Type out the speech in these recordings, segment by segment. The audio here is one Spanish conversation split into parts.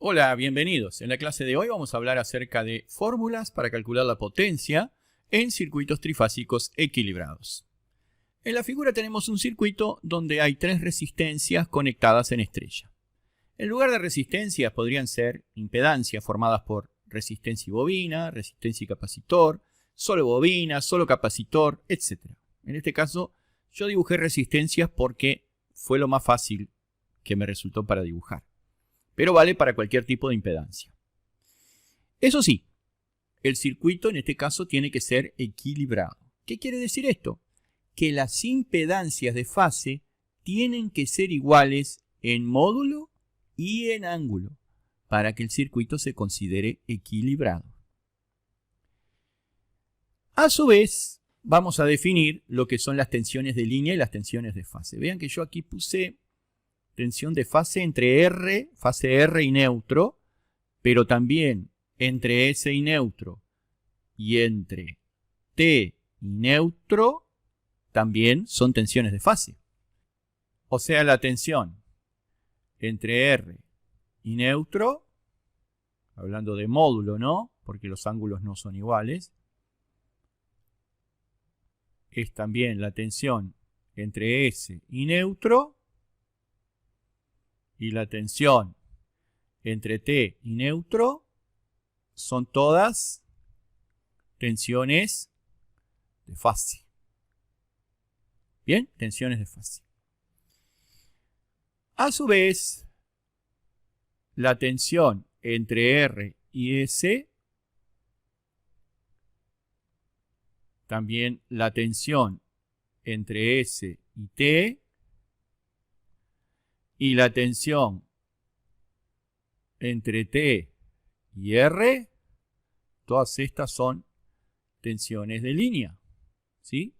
Hola, bienvenidos. En la clase de hoy vamos a hablar acerca de fórmulas para calcular la potencia en circuitos trifásicos equilibrados. En la figura tenemos un circuito donde hay tres resistencias conectadas en estrella. En lugar de resistencias podrían ser impedancias formadas por resistencia y bobina, resistencia y capacitor, solo bobina, solo capacitor, etc. En este caso yo dibujé resistencias porque fue lo más fácil que me resultó para dibujar. Pero vale para cualquier tipo de impedancia. Eso sí, el circuito en este caso tiene que ser equilibrado. ¿Qué quiere decir esto? Que las impedancias de fase tienen que ser iguales en módulo y en ángulo para que el circuito se considere equilibrado. A su vez, vamos a definir lo que son las tensiones de línea y las tensiones de fase. Vean que yo aquí puse tensión de fase entre R, fase R y neutro, pero también entre S y neutro y entre T y neutro también son tensiones de fase. O sea, la tensión entre R y neutro, hablando de módulo, ¿no? Porque los ángulos no son iguales, es también la tensión entre S y neutro. Y la tensión entre T y neutro son todas tensiones de fase. Bien, tensiones de fase. A su vez, la tensión entre R y S, también la tensión entre S y T, y la tensión entre T y R, todas estas son tensiones de línea, ¿sí?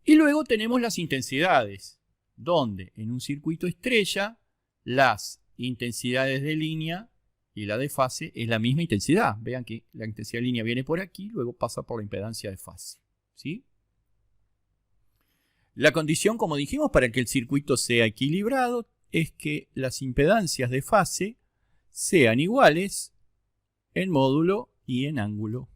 Y luego tenemos las intensidades, donde en un circuito estrella las intensidades de línea y la de fase es la misma intensidad. Vean que la intensidad de línea viene por aquí, luego pasa por la impedancia de fase, ¿sí? La condición, como dijimos, para que el circuito sea equilibrado es que las impedancias de fase sean iguales en módulo y en ángulo.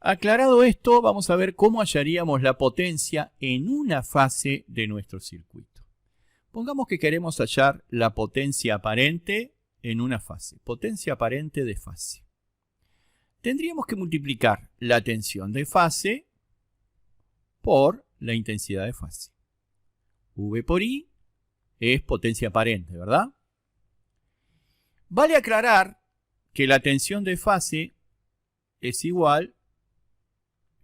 Aclarado esto, vamos a ver cómo hallaríamos la potencia en una fase de nuestro circuito. Pongamos que queremos hallar la potencia aparente en una fase, potencia aparente de fase. Tendríamos que multiplicar la tensión de fase por la intensidad de fase. V por I es potencia aparente, ¿verdad? Vale aclarar que la tensión de fase es igual,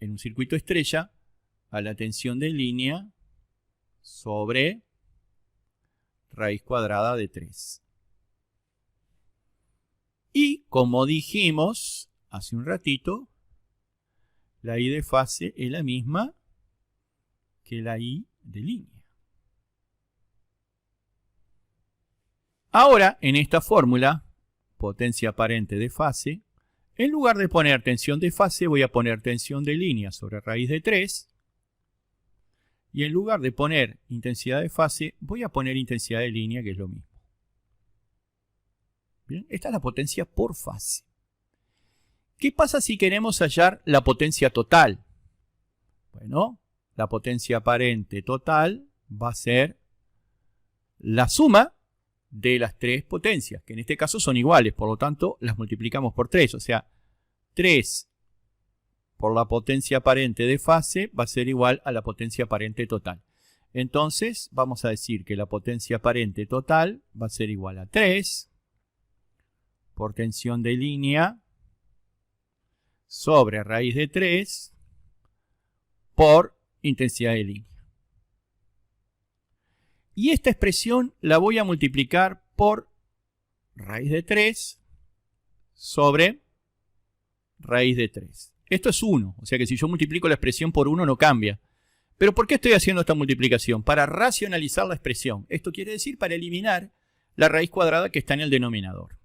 en un circuito estrella, a la tensión de línea sobre raíz cuadrada de 3. Y, como dijimos hace un ratito, la I de fase es la misma que la I de línea. Ahora, en esta fórmula, potencia aparente de fase, en lugar de poner tensión de fase, voy a poner tensión de línea sobre raíz de 3. Y en lugar de poner intensidad de fase, voy a poner intensidad de línea, que es lo mismo. Bien, esta es la potencia por fase. ¿Qué pasa si queremos hallar la potencia total? Bueno, la potencia aparente total va a ser la suma de las tres potencias, que en este caso son iguales, por lo tanto las multiplicamos por 3. O sea, 3 por la potencia aparente de fase va a ser igual a la potencia aparente total. Entonces vamos a decir que la potencia aparente total va a ser igual a 3 por tensión de línea sobre raíz de 3 por intensidad de línea. Y esta expresión la voy a multiplicar por raíz de 3 sobre raíz de 3. Esto es 1, o sea que si yo multiplico la expresión por 1 no cambia. ¿Pero por qué estoy haciendo esta multiplicación? Para racionalizar la expresión. Esto quiere decir para eliminar la raíz cuadrada que está en el denominador.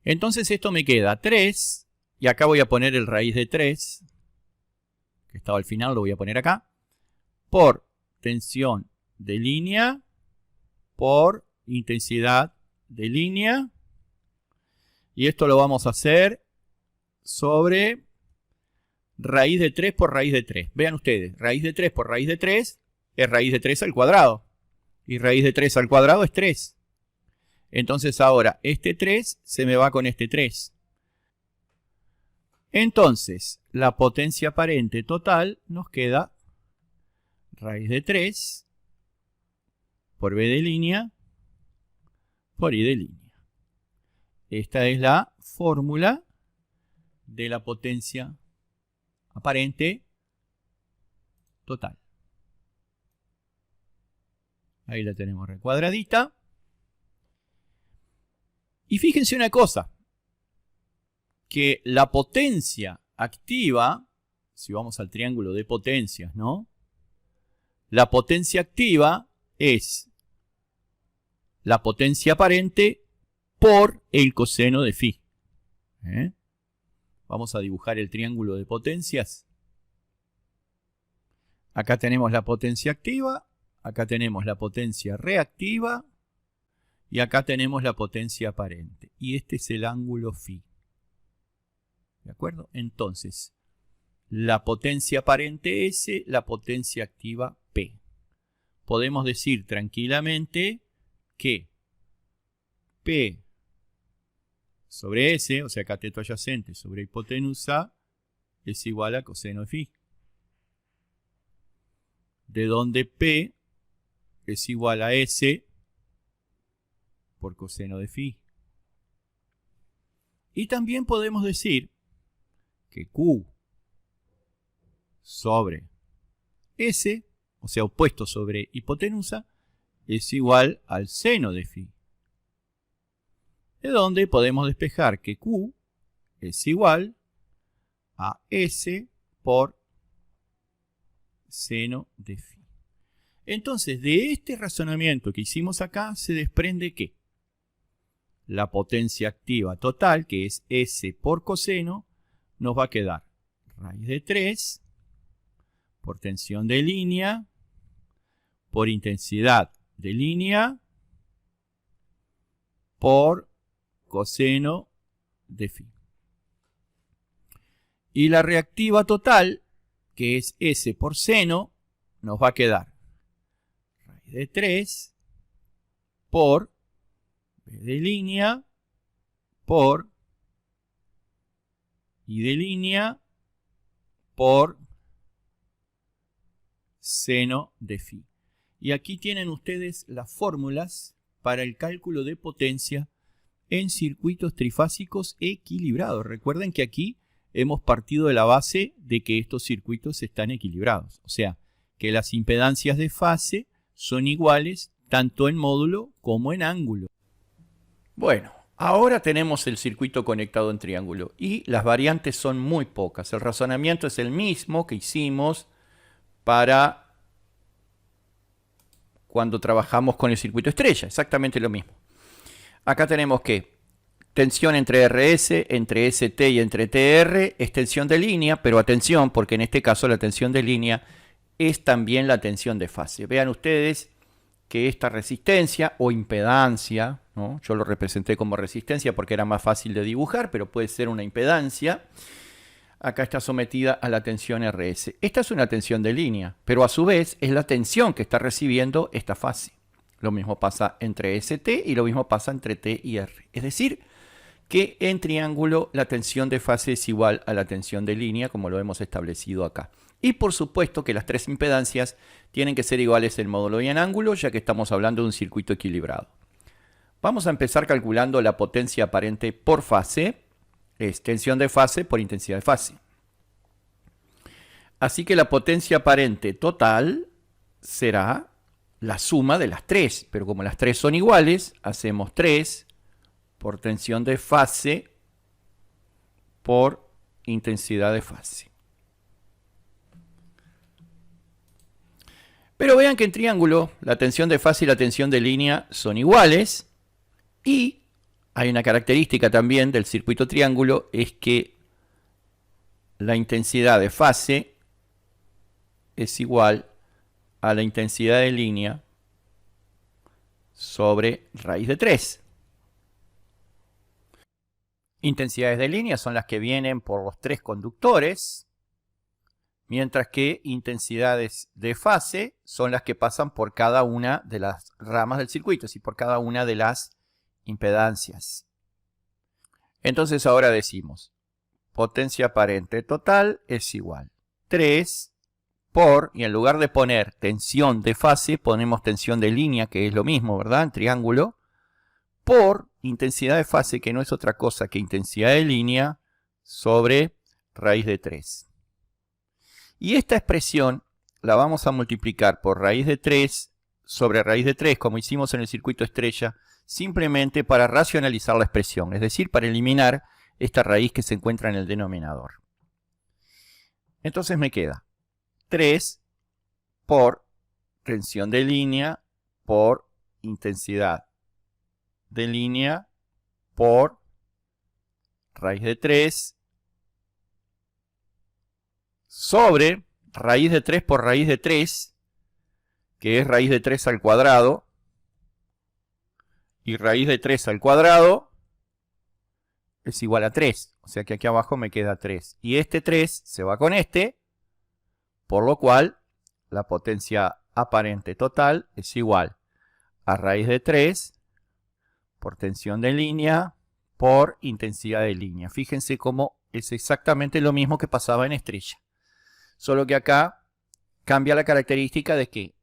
Entonces esto me queda 3, y acá voy a poner el raíz de 3, que estaba al final, lo voy a poner acá, por tensión de línea por intensidad de línea. Y esto lo vamos a hacer sobre raíz de 3 por raíz de 3. Vean ustedes, raíz de 3 por raíz de 3 es raíz de 3 al cuadrado. Y raíz de 3 al cuadrado es 3. Entonces ahora este 3 se me va con este 3. Entonces la potencia aparente total nos queda raíz de 3 por b de línea por i de línea. Esta es la fórmula de la potencia aparente total. Ahí la tenemos recuadradita. Y fíjense una cosa, que la potencia activa, si vamos al triángulo de potencias, ¿no? La potencia activa es la potencia aparente por el coseno de phi. Vamos a dibujar el triángulo de potencias. Acá tenemos la potencia activa, acá tenemos la potencia reactiva y acá tenemos la potencia aparente. Y este es el ángulo phi. ¿De acuerdo? Entonces, la potencia aparente S, la potencia activa P. Podemos decir tranquilamente que P sobre S, o sea, cateto adyacente sobre hipotenusa, es igual a coseno de phi. De donde P es igual a S por coseno de phi. Y también podemos decir que Q sobre S, o sea, opuesto sobre hipotenusa, es igual al seno de phi. De donde podemos despejar que Q es igual a S por seno de phi. Entonces, de este razonamiento que hicimos acá, se desprende que la potencia activa total, que es S por coseno, nos va a quedar raíz de 3 por tensión de línea por intensidad de línea por coseno de phi. Y la reactiva total, que es S por seno, nos va a quedar raíz de 3 por b de línea por i de línea por seno de phi. Y aquí tienen ustedes las fórmulas para el cálculo de potencia en circuitos trifásicos equilibrados. Recuerden que aquí hemos partido de la base de que estos circuitos están equilibrados. O sea, que las impedancias de fase son iguales tanto en módulo como en ángulo. Bueno, ahora tenemos el circuito conectado en triángulo y las variantes son muy pocas. El razonamiento es el mismo que hicimos para cuando trabajamos con el circuito estrella, exactamente lo mismo. Acá tenemos que tensión entre RS, entre ST y entre TR es tensión de línea, pero atención, porque en este caso la tensión de línea es también la tensión de fase. Vean ustedes que esta resistencia o impedancia, ¿no? Yo lo representé como resistencia porque era más fácil de dibujar, pero puede ser una impedancia. Acá está sometida a la tensión RS. Esta es una tensión de línea, pero a su vez es la tensión que está recibiendo esta fase. Lo mismo pasa entre ST y lo mismo pasa entre T y R. Es decir, que en triángulo la tensión de fase es igual a la tensión de línea, como lo hemos establecido acá. Y por supuesto que las tres impedancias tienen que ser iguales en módulo y en ángulo, ya que estamos hablando de un circuito equilibrado. Vamos a empezar calculando la potencia aparente por fase. Es tensión de fase por intensidad de fase. Así que la potencia aparente total será la suma de las tres. Pero como las tres son iguales, hacemos 3 por tensión de fase por intensidad de fase. Pero vean que en triángulo la tensión de fase y la tensión de línea son iguales. Y hay una característica también del circuito triángulo, es que la intensidad de fase es igual a la intensidad de línea sobre raíz de 3. Intensidades de línea son las que vienen por los 3 conductores, mientras que intensidades de fase son las que pasan por cada una de las ramas del circuito, es decir, por cada una de las impedancias. Entonces ahora decimos, potencia aparente total es igual 3 por, y en lugar de poner tensión de fase, ponemos tensión de línea, que es lo mismo, ¿verdad? En triángulo, por intensidad de fase, que no es otra cosa que intensidad de línea, sobre raíz de 3. Y esta expresión la vamos a multiplicar por raíz de 3 sobre raíz de 3, como hicimos en el circuito estrella, simplemente para racionalizar la expresión, es decir, para eliminar esta raíz que se encuentra en el denominador. Entonces me queda 3 por tensión de línea por intensidad de línea por raíz de 3 sobre raíz de 3 por raíz de 3, que es raíz de 3 al cuadrado, y raíz de 3 al cuadrado es igual a 3. O sea que aquí abajo me queda 3. Y este 3 se va con este, por lo cual la potencia aparente total es igual a raíz de 3 por tensión de línea por intensidad de línea. Fíjense cómo es exactamente lo mismo que pasaba en estrella. Solo que acá cambia la característica de que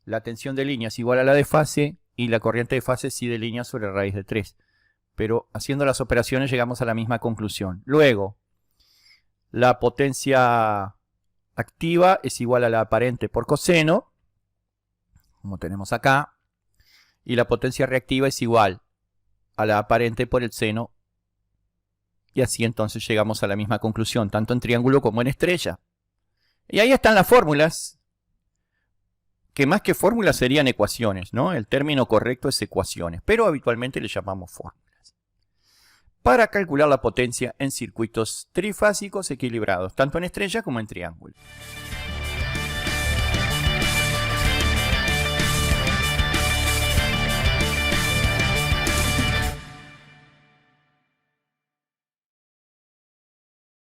la tensión de línea es igual a la de fase y la corriente de fase sí de línea sobre raíz de 3. Pero haciendo las operaciones llegamos a la misma conclusión. Luego, la potencia activa es igual a la aparente por coseno, como tenemos acá. Y la potencia reactiva es igual a la aparente por el seno. Y así entonces llegamos a la misma conclusión, tanto en triángulo como en estrella. Y ahí están las fórmulas, que más que fórmulas serían ecuaciones, ¿no? El término correcto es ecuaciones, pero habitualmente le llamamos fórmulas. Para calcular la potencia en circuitos trifásicos equilibrados, tanto en estrella como en triángulo.